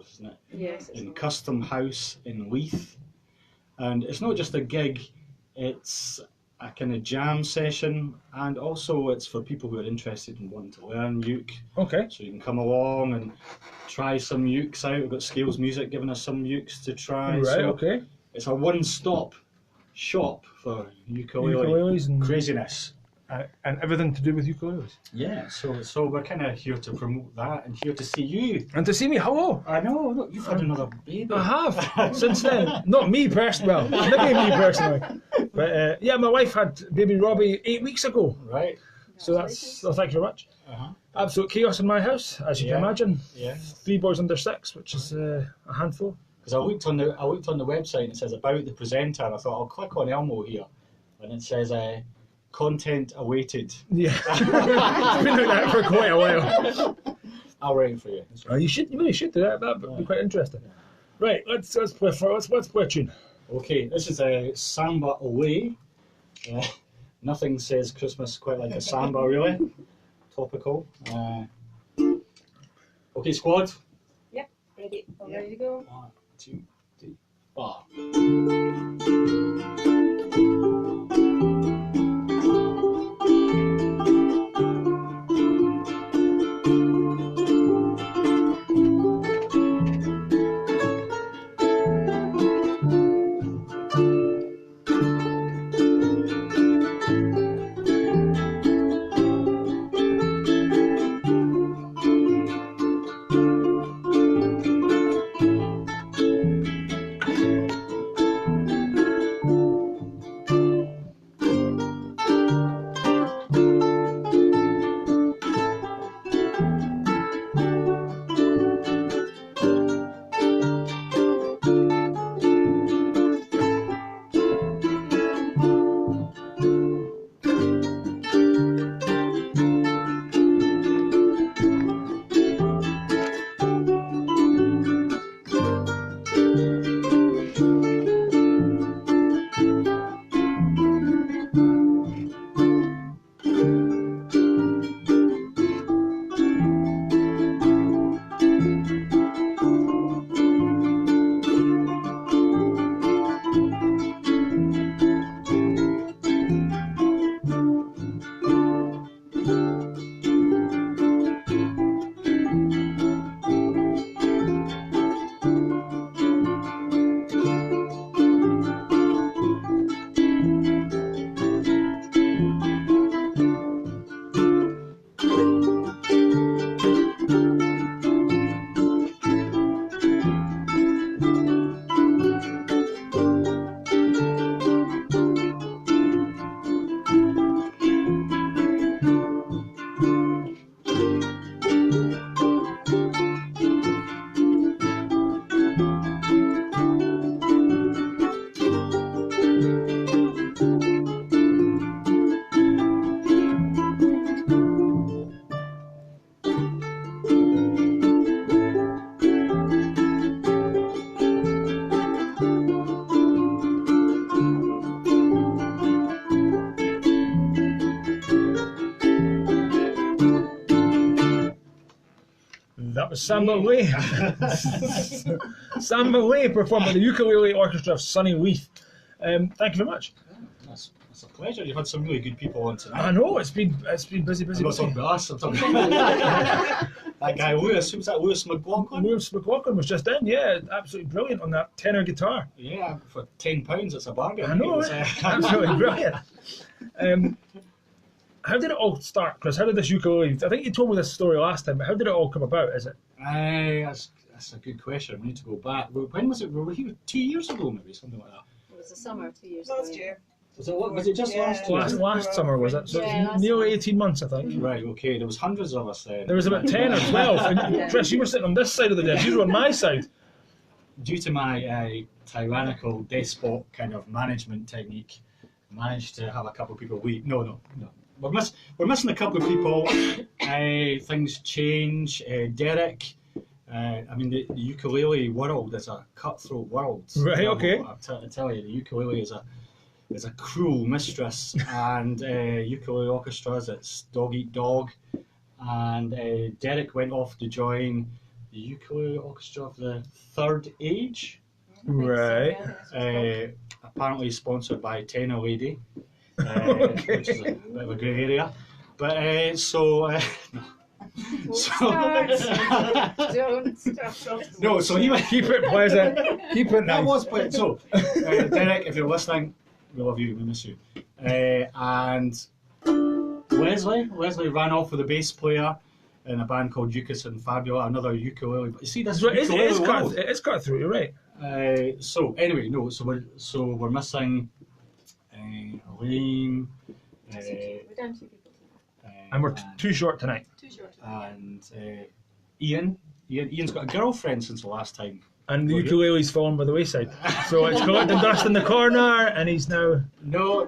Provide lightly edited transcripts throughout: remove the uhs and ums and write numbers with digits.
Studios, isn't it? Yes. In Custom House in Leith. And it's not just a gig, it's a kind of jam session, and also it's for people who are interested in wanting to learn uke. Okay. So you can come along and try some ukes out. We've got Scales Music giving us some ukes to try. Right, so okay. It's a one-stop shop for ukulele Ukuleles and craziness. And everything to do with ukuleles. Yeah, so we're kind of here to promote that and here to see you. And to see me, hello. I know, look, you've had another baby. I have, since then. Not me personally, well, maybe me personally. But yeah, my wife had baby Robbie 8 weeks ago. Right. So that's, well, thank you very much. Uh-huh. Absolute chaos in my house, as you can imagine. Yeah. 3 boys under 6, which is a handful. Because I looked on the website and it says about the presenter, and I thought I'll click on Elmo here, and it says content awaited. Yeah, it's been like that for quite a while. I'll write it for you. Oh, you really should do that. That'd be quite interesting. Right, let's play a tune. Okay, this is a Samba Away. Nothing says Christmas quite like a samba, really. Topical. Okay, squad. Yep, ready. Ready to go. 1, 2, 3, 4. That was Samba Leith. Samba Leith performed by the Ukulele Orchestra of sunny Leith. Thank you very much. That's a pleasure. You've had some really good people on tonight. I know, it's been busy. I'm not talking about us, I'm talking about that guy Lewis. Who was that, Lewis McLaughlin? Lewis McLaughlin was just in, yeah, absolutely brilliant on that tenor guitar. Yeah, for £10 it's a bargain. I know, absolutely brilliant. How did it all start, Chris? How did this ukulele? I think you told me this story last time, but how did it all come about? Is it? That's a good question. We need to go back. When was it? Were we here 2 years ago, maybe something like that? It was the summer 2 years ago. Last year. Was it just last year? Last summer was it? So it's nearly 18 months, I think. Right. Okay. There was hundreds of us then. There was about 10 or 12. And Chris, you were sitting on this side of the desk. You were on my side. Due to my tyrannical despot kind of management technique, managed to have a couple of people leave. No. We're missing a couple of people. Things change. Derek. I mean, the ukulele world is a cutthroat world. Right. Okay. I tell you, the ukulele is a cruel mistress, and ukulele orchestras, it's dog eat dog. And Derek went off to join the Ukulele Orchestra of the Third Age. Right. Apparently sponsored by Tenor Lady, Okay. which is a bit of a grey area. But no. Don't stop. No, so he went. Keep it pleasant. Keep it That nice. was pleasant. So, Derek, if you're listening, we love you, we miss you. And Leslie ran off with a bass player in a band called Ukis and Fabula, another ukulele. But you see, this It ukulele is cut. world. It is cut through. You're right. So anyway, no. So we're missing Elaine. We're down 2 people tonight. And we're too short tonight. Too short. And Ian. Ian's got a girlfriend since the last time. And the ukulele's fallen by the wayside. So it's collecting dust in the corner, and he's now. No.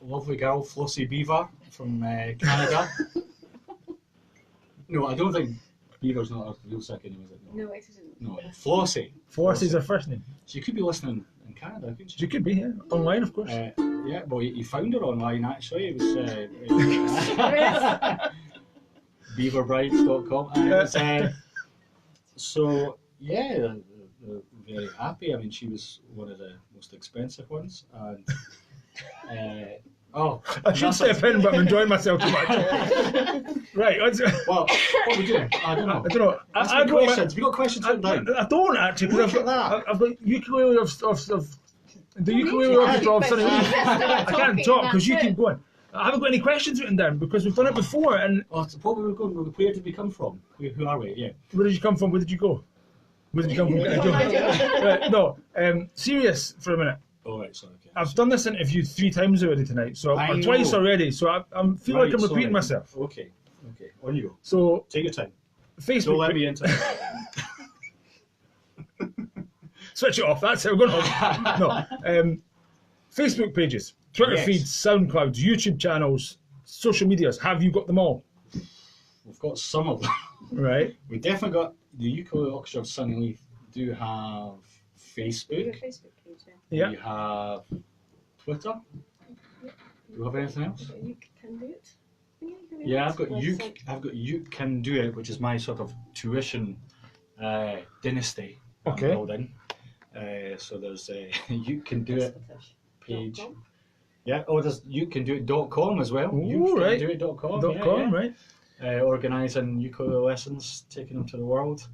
Lovely girl, Flossie Beaver from Canada. No, I don't think Beaver's not a real second name, is it? No, it isn't. No, Flossie. Flossie's her first name. She could be listening in Canada, couldn't She she? could be, yeah. Online, of course. Yeah, well, you found her online actually. It was beaverbrides.com. And it was, so, yeah, they're very happy. I mean, she was one of the most expensive ones. And, I should step in, but I'm enjoying myself too much. Right, let's. Well, what we doing? I don't know. I don't know. Ask I me got questions. Have you got questions written down? I don't actually, because Look at I've got ukulele of the ukulele orchestra of Sunny Leith. I can't talk because you keep going. I haven't got any questions written down because we've done it before. And Oh, so what were we going? Where did we come from? Who are we? Yeah. where did you come from? Where did you go? Where did you come from? Right, no, serious for a minute. Oh, right, sorry. Okay. I've done this interview 3 times already tonight, so I or twice know. already. So I feel Right, like I'm repeating sorry. myself. Okay. On you go. So Take your time. Facebook. Don't let me into it. Switch it off. That's it. We're going home. No. Facebook pages, Twitter Yes. feeds, SoundClouds, YouTube channels, social medias. Have you got them all? We've got some of them. Right. We definitely got the Ukulele Orchestra of Sunny Leith. Do have We have Facebook. a Facebook page, Yeah. We have Twitter. Do you have anything else? You can do it. Yeah, I've got Website. You Can Do It, which is my sort of tuition dynasty that I'm Okay. building. So there's You Can Do It page. .com. Yeah. Oh, there's youcandoit.com as well. Ooh, right. Youcandoit.com. .com, right? Organising ukulele lessons, taking them to the world.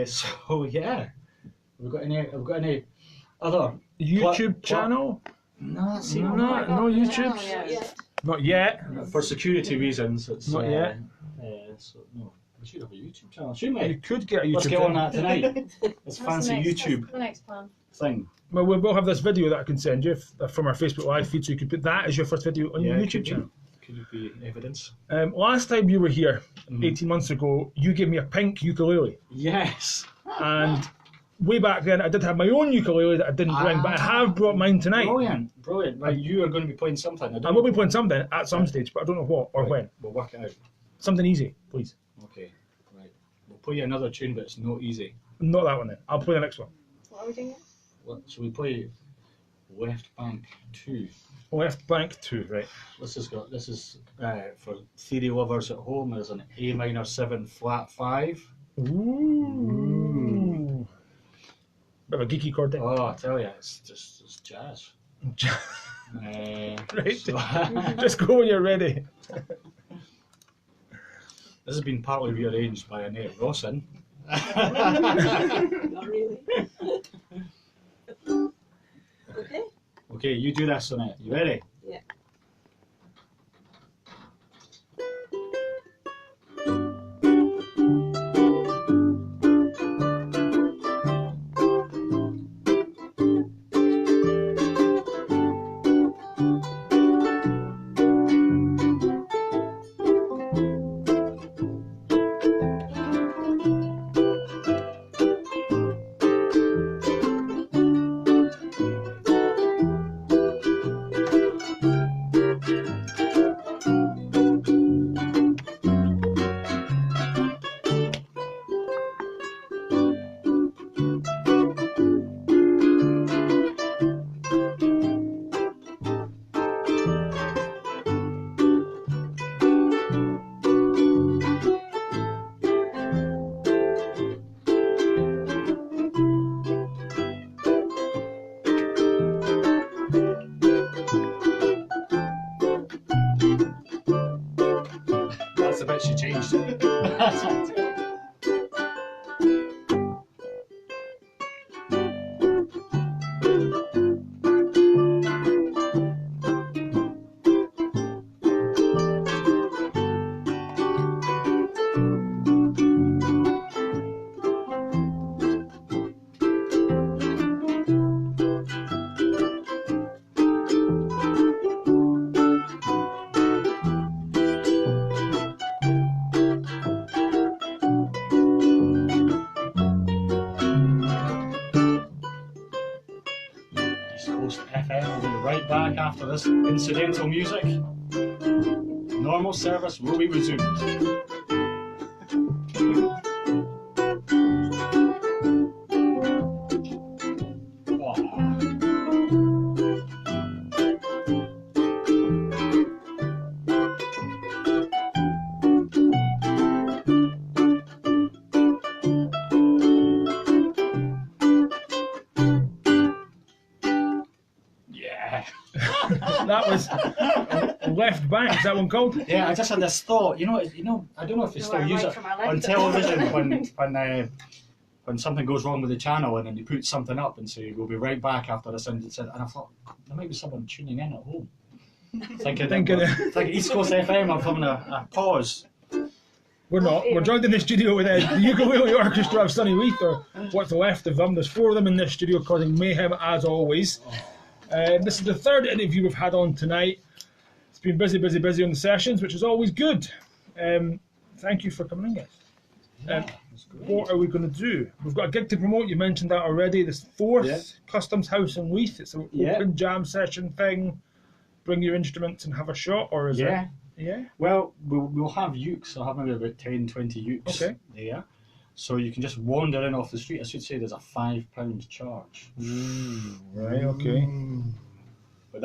So yeah, have we got any other YouTube channel? No, see, No, not no YouTube. Yeah. Not yet. for security reasons. It's Not yet. So no, we should have a YouTube channel, shouldn't You we? could get a YouTube Let's get on channel. that tonight. This fancy YouTube That's the next plan. thing. Well, we will have this video that I can send you from our Facebook live feed, so you could put that as your first video on your Yeah, YouTube could channel. Could it be evidence? Last time you were here, Mhm. 18 months ago, you gave me a pink ukulele. Yes. And way back then, I did have my own ukulele that I didn't bring, but I have brought mine tonight. Brilliant. Right, you are going to be playing something. I will be playing something at some stage, but I don't know what or when. We'll work it out. Something easy, please. Okay. Right. We'll play you another tune, but it's not easy. Not that one then. I'll play the next one. What are we doing? What shall we play? Left Bank 2. Left Bank 2, right. This is for theory lovers at home. There's an A minor 7 flat 5. Ooh. Bit of a geeky chord there. Oh, I tell you, it's jazz. Right. So- Just go when you're ready. this has been partly rearranged by Annette Rawson. Not really. Okay. Okay, you do this, Annette. You ready? Yeah. right back after this incidental music. Normal service will be resumed. That was Left Bank. Is that one called? Yeah, I just had this thought. You know, I don't know if they still use it on television when something goes wrong with the channel and then they put something up and say we'll be right back after this. And I thought there might be someone tuning in at home, thinking East Coast FM. I'm having a pause. We're not. We're joined in the studio with the Ukulele Orchestra of Sunny Leith, or what's left of them. There's 4 of them in this studio causing mayhem as always. This is the 3rd interview we've had on tonight. It's been busy on the sessions, which is always good. Thank you for coming in, guys. What are we going to do? We've got a gig to promote. You mentioned that already. This 4th Customs House in Leith. It's an open jam session thing. Bring your instruments and have a shot, or is it? Yeah. Well, we'll have ukes. I'll have maybe about 10, 20 ukes there. So you can just wander in off the street. I should say there's a £5 charge. Right. Okay. But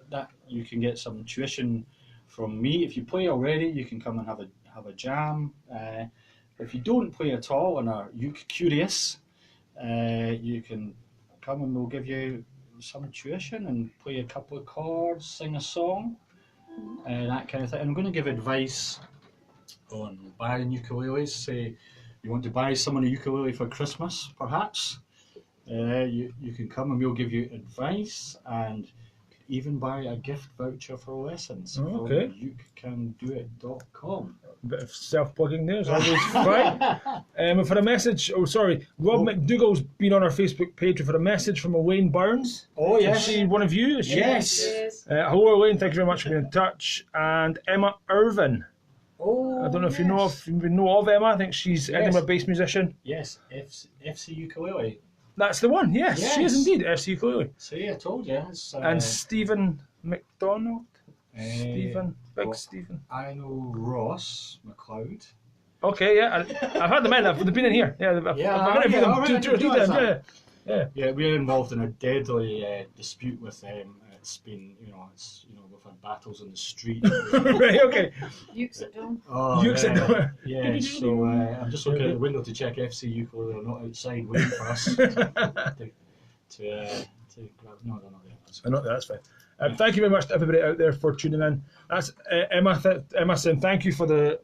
that you can get some tuition from me. If you play already, you can come and have a jam. If you don't play at all and are uke curious, you can come and we'll give you some tuition and play a couple of chords, sing a song, that kind of thing. And I'm going to give advice on buying ukuleles. Say you want to buy someone a ukulele for Christmas, perhaps. You can come and we'll give you advice and even buy a gift voucher for lessons from ukecandoit.com. A bit of self-plugging there is always fine. We've had a message, Rob McDougall's been on our Facebook page. We've had a message from Elaine Burns. Oh, yes. Is she one of you? Is she? Yes. Hello, Elaine. Thank you very much for being in touch. And Emma Irvin. Oh, I don't know if you know of Emma. I think she's Edinburgh-based musician. Yes, FC Ukulele. That's the one, yes. She is indeed, FC Ukulele. See, I told you. And Stephen McDonald? Stephen. I know Ross McLeod. Okay, yeah. I've had them in. They've been in here. Yeah, I've interviewed them two or three times. Yeah, we're involved in a deadly dispute with them. It's been, we've had battles in the street. Right, okay. Ukes at dawn. Oh, Ukes at dawn. Yeah, so I'm just looking at the window to check FC Ukulele are not outside waiting for us to grab. No, they're not there. They're not there, that's fine. Thank you very much to everybody out there for tuning in. That's Emma. Emma saying thank you for the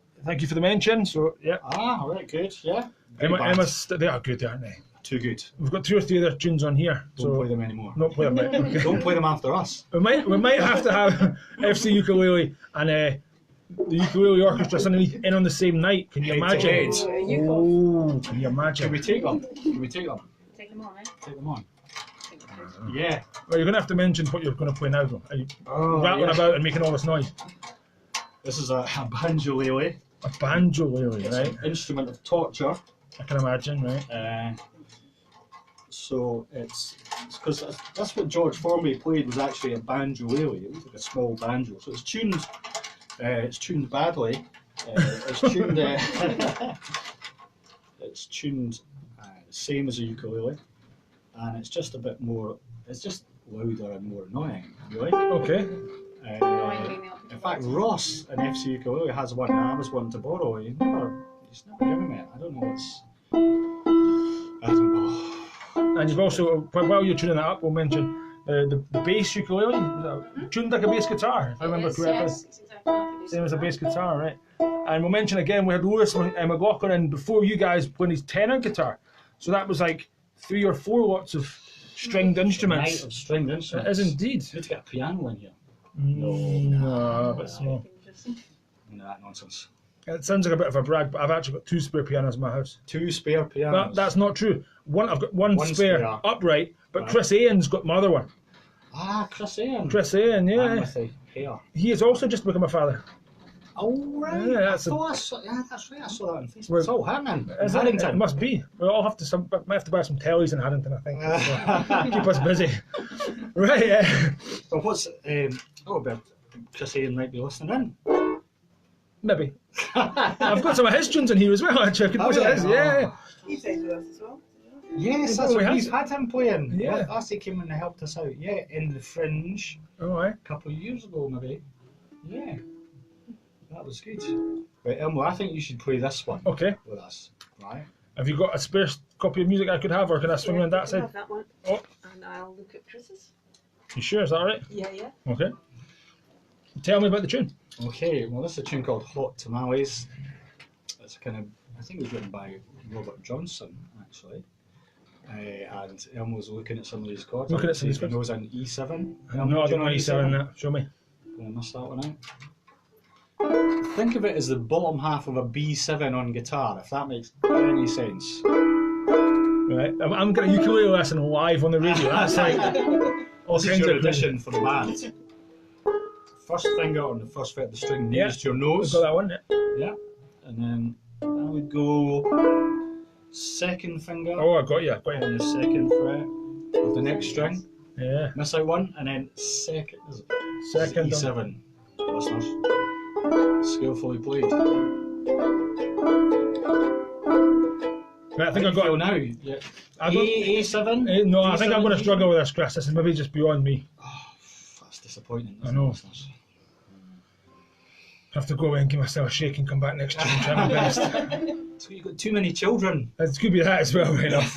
mention. So yeah. Ah, all right, good. Yeah. Emma's they are good, aren't they? Too good. We've got 2 or 3 other tunes on here. Don't play them anymore. Not play them. Okay. Don't play them after us. We might have to have FC Ukulele and the Ukulele Orchestra suddenly in on the same night. Can you imagine? Oh, can you imagine? Can we take them? Take them on, eh? Take them on. Yeah. Well, you're going to have to mention what you're going to play now, though. Are you rattling about and making all this noise? This is a banjolele. A banjolele, right? An instrument of torture. I can imagine, right? So it's because that's what George Formby played was actually a banjolele. It was like a small banjo. So it's tuned badly. It's tuned. It's tuned the same as a ukulele, and it's just a bit more. It's just louder and more annoying, really. Okay. In fact, Ross in FC Ukulele has one, and I was one to borrow. He's never given me it. I don't know. I don't know. And you've also, while you're tuning that up, we'll mention the bass ukulele, tuned like a bass guitar, if I remember correctly. Yes, it's exactly like Same as a bass guitar, right? And we'll mention again, we had Lewis McLaughlin in before you guys playing his tenor guitar. So that was like 3 or 4 lots of stringed instruments. Night of stringed instruments. It is indeed. We need to get a piano in here. No, but small. No, that nonsense. It sounds like a bit of a brag, but I've actually got 2 spare pianos in my house. 2 spare pianos. That's not true. I've got one spare upright, but right. Chris Ian's got my other one. Ah, Chris Ian. Chris Ian, yeah. Man with the hair. He has also just become a father. Oh right. Yeah, that's I saw, yeah, that's right. I saw that on Facebook. Where- It's all happening. Is it? It Haddington. must be. We'll all have to might have to buy some tellies in Haddington, I think. So, keep us busy. Right, yeah. But what's but Chris Ian might be listening in. Maybe. I've got some of his tunes in here as well, actually. I could put it his. Yeah. He plays with us as well. Yes, Oh, that's we what have. we've had him playing. Yeah. Last he came in and helped us out. Yeah, in the Fringe All right. a couple of years ago, maybe. Yeah, that was good. Right, Elmo, I think you should play this one Okay. with us, right? Have you got a spare copy of music I could have, or can I swing around that You side? have that one. Oh. And I'll look at Chris's. You sure? Is that all right? Yeah. Okay. Tell me about the tune. Okay, well, this is a tune called Hot Tamales. It's kind of, I think it was written by Robert Johnson, actually. And Elmo's looking at some of these chords. Looking at some of these He knows an E7. No, I do you don't know know E7 that. Show me. Gonna miss that one out. Think of it as the bottom half of a B7 on guitar, if that makes any sense. Right. I'm getting a ukulele lesson live on the radio. That's like all This is kinds your of crazy. audition for the band. First finger on the first fret of the string Yeah. nearest your I've nose. got that one. Yeah. Yeah. And then I would go second finger Oh, I got you. on the second fret of the next string. Yeah. Miss out one, and then second Second. E7. Listeners, skillfully played. Right, I think I How do you feel got. now. Yeah. I don't- A7. No, I think I'm going to D7? struggle with this, Chris. This is maybe just beyond me. That's disappointing. I isn't know. it, listeners? I have to go away and give myself a shake and come back next time and try my best. So you've got too many children. It could be that as well, right enough.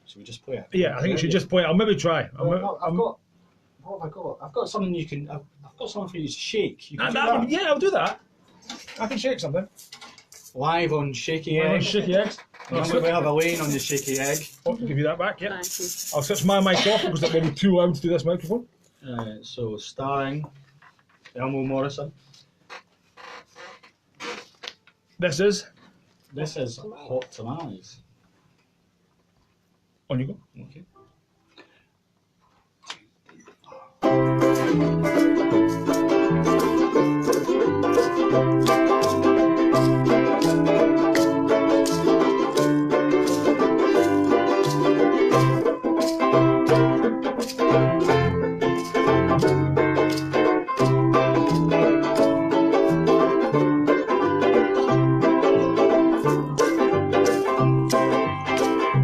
Should we just play it? Yeah, I think you should just play it. I'll maybe try. Well, I've got. What have I got? I've got something you can. I've got something for you to shake. You can do that. Yeah, I'll do that. I can shake something. Live on Shaky Oh, Egg. shaky eggs. Remember we have a lane on the Shaky Egg. Oh, give you that back, yeah. Thank you. I'll switch my mic off because that will be too loud to do this microphone. So starring Elmo Morrison. This is. This is Hot Tamales. On you go. Okay.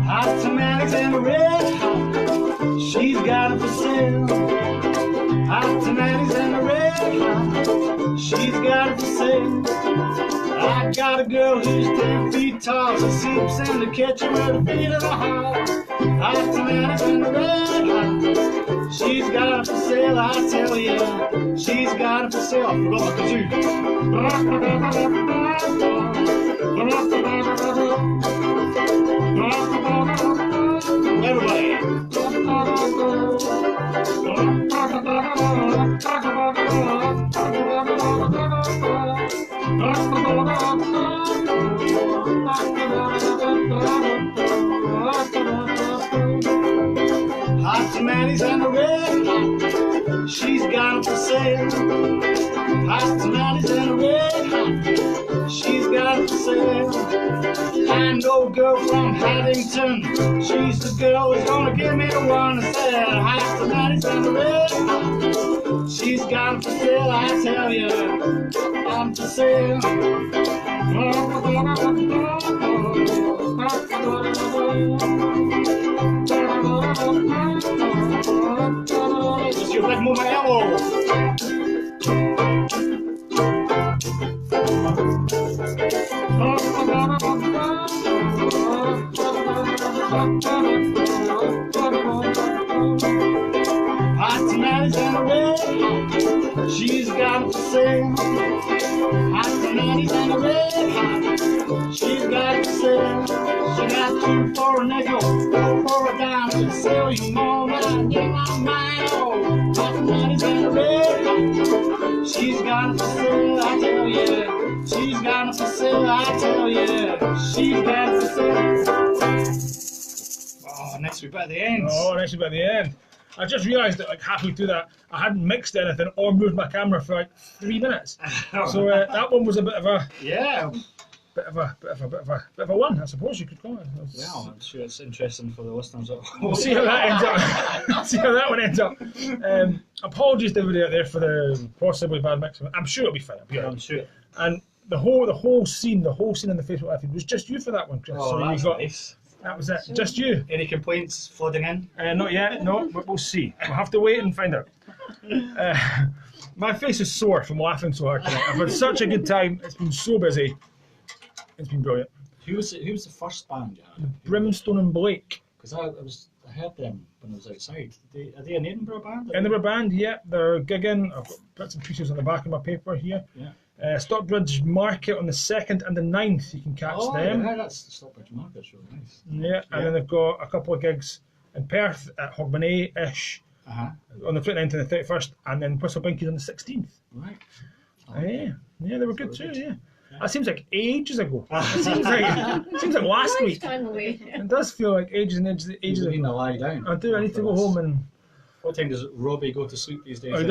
Hot tamales and a red hot. She's got it for sale. Hot tamales and a red hot. She's got it for sale. I got a girl who's 10 feet tall. She sleeps in the kitchen with her feet in the hall. Hot tamales and a red hot. She's got it for sale, I tell ya. She's got it for sale. I forgot the kazoo. Everybody. Hot tamales and a red hot. She's got 'em for sale. Hot tamales and a red hot. She's got 'em for sale. I know a girl from Haddington. She's the girl who's gonna give me the one that said hot tamales and a red hot. She's got 'em for sale, I tell ya. I'm for sale. This is your big mama Elmo. Hot tamales and a red hot. She's got it for sale. Hot tamales and a red hot. She's got it for sale. She got 2 for a nickel, 4 for a dime. She'll sell you more than you my mind. Oh, hot tamales and a red hot. She's got it for sale, I tell ya. She's got it for sale, I tell ya. She's got it for sale. Oh, next week at the end. Oh, next about the end. I just realised that like halfway through that I hadn't mixed anything or moved my camera for like 3 minutes. So that one was a bit of a bit of a one, I suppose you could call it. Well, I'm sure it's interesting for the listeners at home. We'll see how that ends up. See how that one ends up. Apologies to everybody out there for the possibly bad mix. I'm sure it'll be fine. I'm sure. And the whole scene in the Facebook Live feed was just you for that one, Chris. Oh, so that's you got, nice. that was it, just you. Any complaints flooding in? Not yet, no, but we'll see. We'll have to wait and find out. My face is sore from laughing so hard tonight. I've had such a good time. It's been so busy. It's been brilliant. Who was the first band you had? Brimstone and Blake. Because I heard them when I was outside. Are they an Edinburgh band? Edinburgh band, yeah, they're gigging. I've got bits and pieces on the back of my paper here. Yeah. Stockbridge Market on the 2nd and the 9th, you can catch them. Yeah, that's the Stockbridge Market show, nice. Yeah, and then they've got a couple of gigs in Perth at Hogmanay-ish on the 29th and the 31st, and then Whistlebinkie's on the 16th. Right. Yeah, they were good too, yeah. That seems like ages ago. It seems like last week. Lifetime away. It does feel like ages and ages You need to ago. lie down. I do, I need to go home and... What time does Robbie go to sleep these days? Oh, he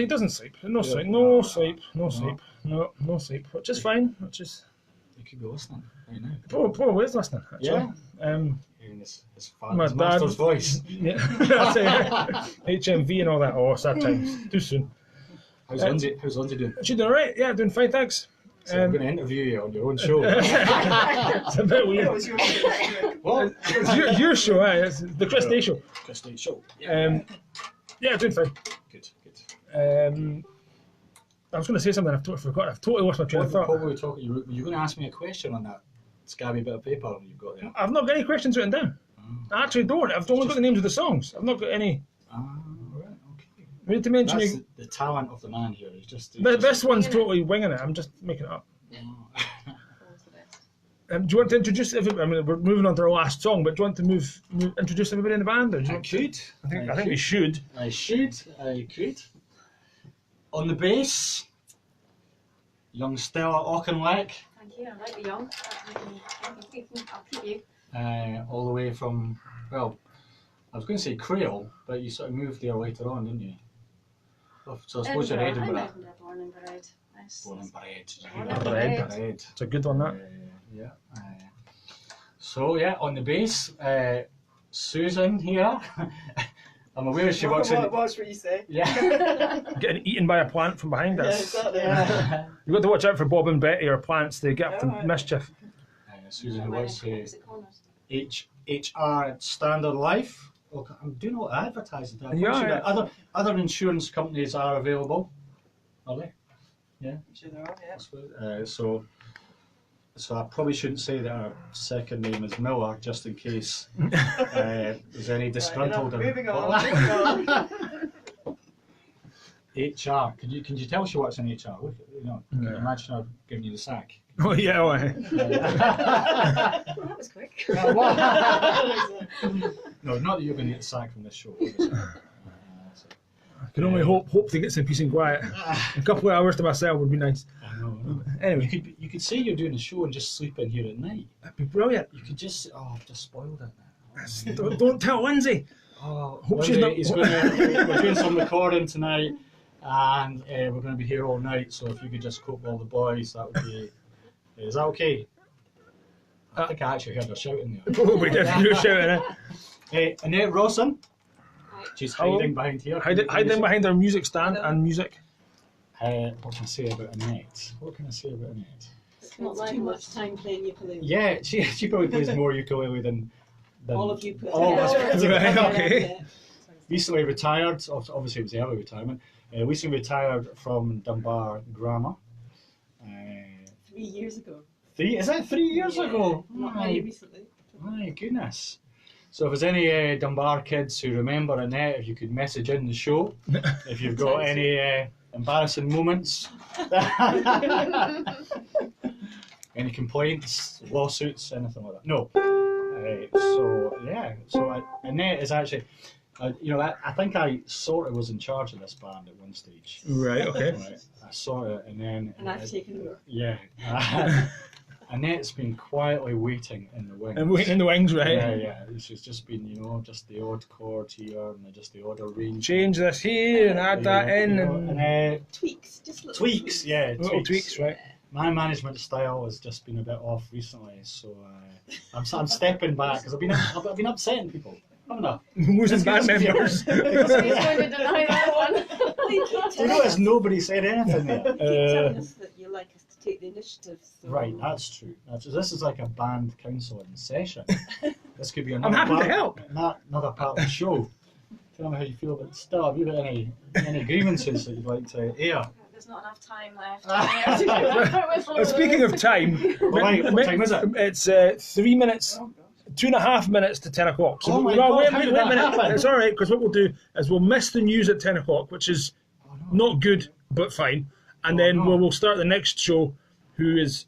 doesn't sleep. No sleep, no sleep. Which is fine, which is... You could be listening right now. Probably is listening, actually. Yeah. Hearing his My dad- master's voice. Yeah, that's it. HMV and all that. Oh, sad times. Too soon. How's Lindsay doing? She doing alright? Yeah, doing fine, thanks. So I'm going to interview you on your own show. It's a bit weird. That was your show. What? It's your show, it's the Chris Day show. Chris Day show. Yeah, doing fine. Good. I was going to say something, I've totally forgot. I've totally lost my train of thought. What were we talking? Were you going to ask me a question on that scabby bit of paper you've got there? I've not got any questions written down. I actually don't. I've only got the names of the songs. I've not got any. Right, okay. We need to mention That's you. the talent of the man here. He's just This one's totally winging it. I'm just making it up. Always the best. Do you want to introduce everybody? I mean, we're moving on to our last song, but do you want to introduce everybody in the band? Or do you I want to- could. I think we should. I could. On the bass, young Stella Auchinleck, Thank you. I like the young. I'll keep you. all the way from, well, I was going to say Creole, but you sort of moved there later on, didn't you? Oh, so I suppose you're Edinburgh. I'm Edinburgh, born and bred. Nice. Born and bred. Born and bred. Bred. It's a good one, that. Yeah. So yeah, on the bass, Susan here. I'm aware she works in. Watch what you say. Yeah. Getting eaten by a plant from behind Yeah, us. exactly. You've got to watch out for Bob and Betty or plants. They get up to Alright. mischief. Susan who works Opposite corners. HR at Standard Life. Oh, I'm doing all the advertising. I Yeah, promise you yeah. that other insurance companies are available. Are they? Sure there are, yeah. So I probably shouldn't say that our second name is Miller, just in case there's any disgruntled. Right, moving on. HR. Can you tell she works in HR? Look, can you Yeah. imagine her giving you the sack? Oh, yeah, well, That was quick. No, not that you're going to get the sack from this show. I can only hope to get some peace and quiet. A couple of hours to myself would be nice. I know. Anyway, You could say you're doing a show and just sleep in here at night. that'd be brilliant. You could just I've just spoiled it now. Don't tell Lindsay. Oh, Hope she's Lindsay, not- we're doing some recording tonight, and we're going to be here all night. So if you could just cope with all the boys, that would be. Is that okay? I think I actually heard her shouting there. Probably did. You were shouting it. Annette Rawson. She's Hello. hiding behind here. Hiding behind our music stand and music. What can I say about Annette? It's not too much time playing ukulele. Yeah, she probably plays more ukulele than All of you put all of us together. put together. Right, okay. Recently retired. Obviously, it was early retirement. Recently retired from Dunbar Grammar. 3 years ago. Is that 3 years Yeah, ago? Not very recently. My goodness. So if there's any Dunbar kids who remember Annette, if you could message in the show, if you've got any embarrassing moments, any complaints, lawsuits, anything like that. No. So Annette is actually, I think I sort of was in charge of this band at one stage. Right, okay. Right. I sort of, and then. And I've taken over. Yeah. Annette's been quietly waiting in the wings. And waiting in the wings, right? Yeah. She's just been, just the odd chord here and just the odd arrangement. Change this here and add that in. And Tweaks, just little tweaks, yeah. little tweaks, right? My management style has just been a bit off recently, so I'm stepping back because I've been upsetting people, haven't I? Losing band members. He's going to deny that one. Do you notice nobody said anything there? Keep telling us that you like us to take the initiative. So. Right, that's true. This is like a band council in session. This could be I'm another happy to part, help. another part of the show. Tell me how you feel about the stuff. Have you got any grievances that you'd like to air? There's not enough time left. Speaking of time, Right, what time is it? It's 3 minutes, 2.5 minutes to 10 o'clock. So Oh my God, how wait did a that minute. happen? It's all right, because what we'll do is we'll miss the news at 10 o'clock, which is not good, but fine. And then we'll start the next show, who is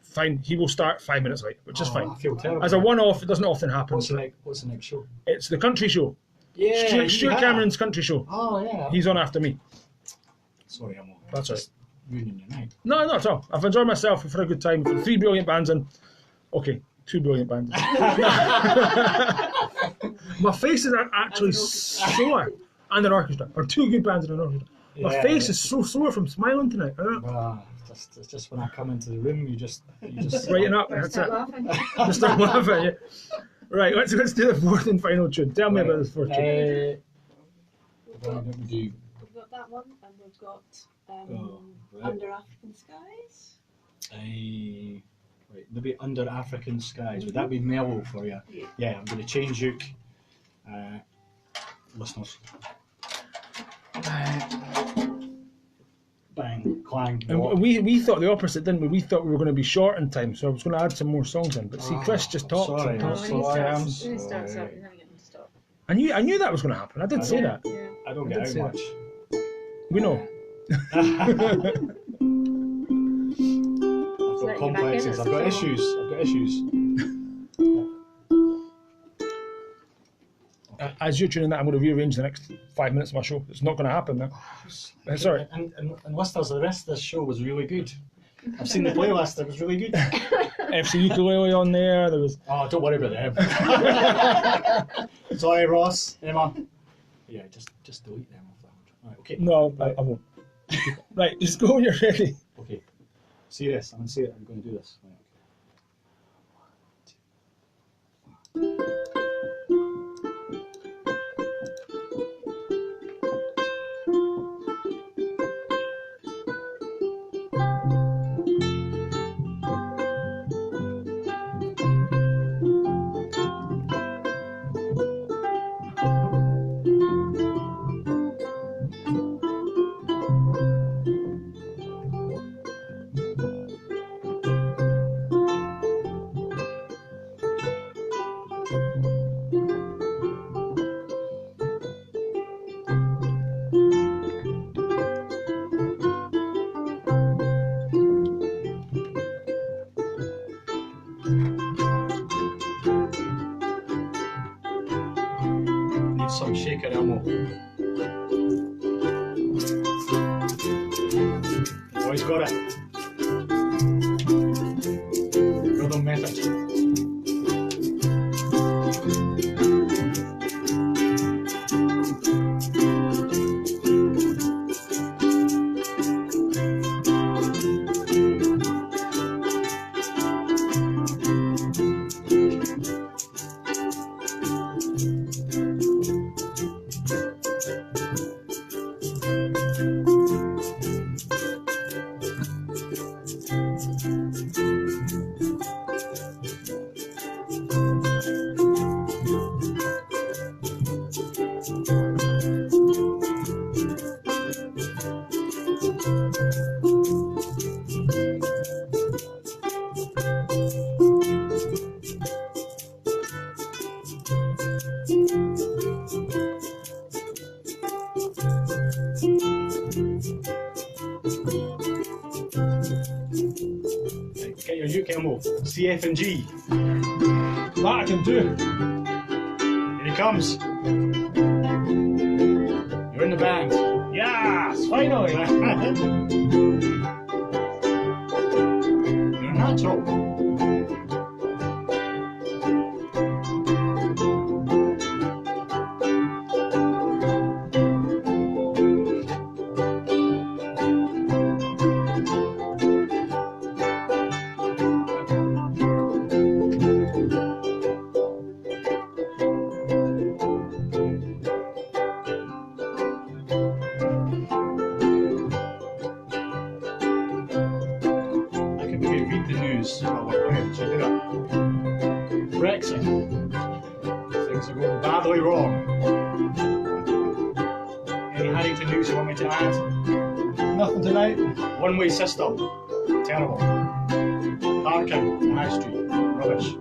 fine. He will start 5 minutes late, which is fine. I feel terrible. As a one-off, it doesn't often happen. What's the next show? It's the country show. Yeah, Stuart Cameron's country show. Oh yeah. He's on after me. Sorry, I'm That's just ruining your night. No, not at all. I've enjoyed myself for a good time. 3 brilliant bands in. Okay, 2 brilliant bands. My face is actually sore. And an orchestra. Or 2 good bands in an orchestra. My face is so sore from smiling tonight. It's just when I come into the room, you just Brighten up. That's Start it. laughing. Just start laughing. Yeah. Right, let's do the fourth and final tune. Tell me about this fourth tune. We've What do we do? We've got that one, and we've got Right. Under African Skies. Right, maybe Under African Skies. Would that be mellow for you? Yeah, I'm going to change uke. Listeners. Bang, clang. And we thought the opposite, didn't we? We thought we were going to be short in time, so I was going to add some more songs in. But see, Chris just talked. sorry, and I'm talked. sorry. When I'm he starts sorry. up, you're going to get him to stop. I knew that was going to happen. I did say that. Yeah. I don't I get did out say much. We know. I've got Let you back in, complexes. it's I've got trouble. issues. As you're tuning that, I'm going to rearrange the next 5 minutes of my show. It's not going to happen now. Sorry. And listeners, the rest of this show was really good. I've seen the playlist. It was really good. FC Ukulele on there. There was. Oh, don't worry about them. Sorry, Ross, Emma. Yeah, just delete them off that one. Right, okay. No, I won't. Right, just go when you're ready. Okay. Serious. I'm going to do this. Right, Need some shaker, Elmo. The boy's got it. Rhythm method. Get your uke, Elmo. C, F, and G. That I can do. Here he comes. You're in the band. Yes, finally. You're a natural. fixing. Things are going badly wrong. Any Harrington news you want me to add? Nothing tonight. One-way system. Terrible. Parking on High Street. Rubbish.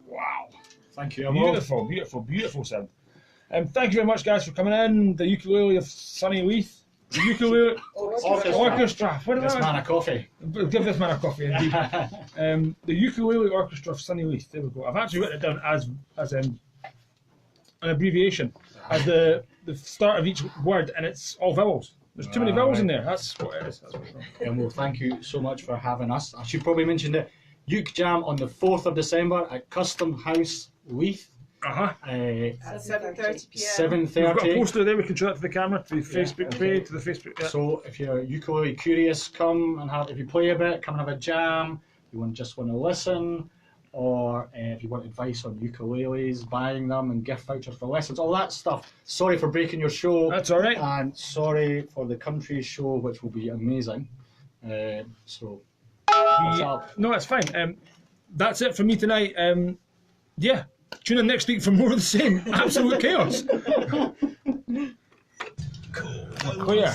Wow. Thank you, Emma. Beautiful, beautiful, beautiful sound. Thank you very much, guys, for coming in. The ukulele of Sunny Leith. The ukulele orchestra. What This am man I? a coffee. Give this man a coffee, indeed. The ukulele orchestra of Sunny Leith. There we go. I've actually written it down as an abbreviation, as the start of each word, and it's all vowels. There's too many vowels in there. That's what it is. That's what's wrong. And well, thank you so much for having us. I should probably mention the Uke Jam on the 4th of December at Custom House, Leith. Uh-huh. At 7:30 p.m. We've got a 7:30. poster there. We can show that to the camera, to the Facebook page, to the Facebook. Yeah. So if you're ukulele curious, come and have. If you play a bit, come and have a jam. If you just want to listen, or if you want advice on ukuleles, buying them, and gift vouchers for lessons, all that stuff. Sorry for breaking your show. That's all right. And sorry for the country show, which will be amazing. So what's up? No, that's fine. That's it for me tonight. Yeah. Tune in next week for more of the same. Absolute chaos. Clear.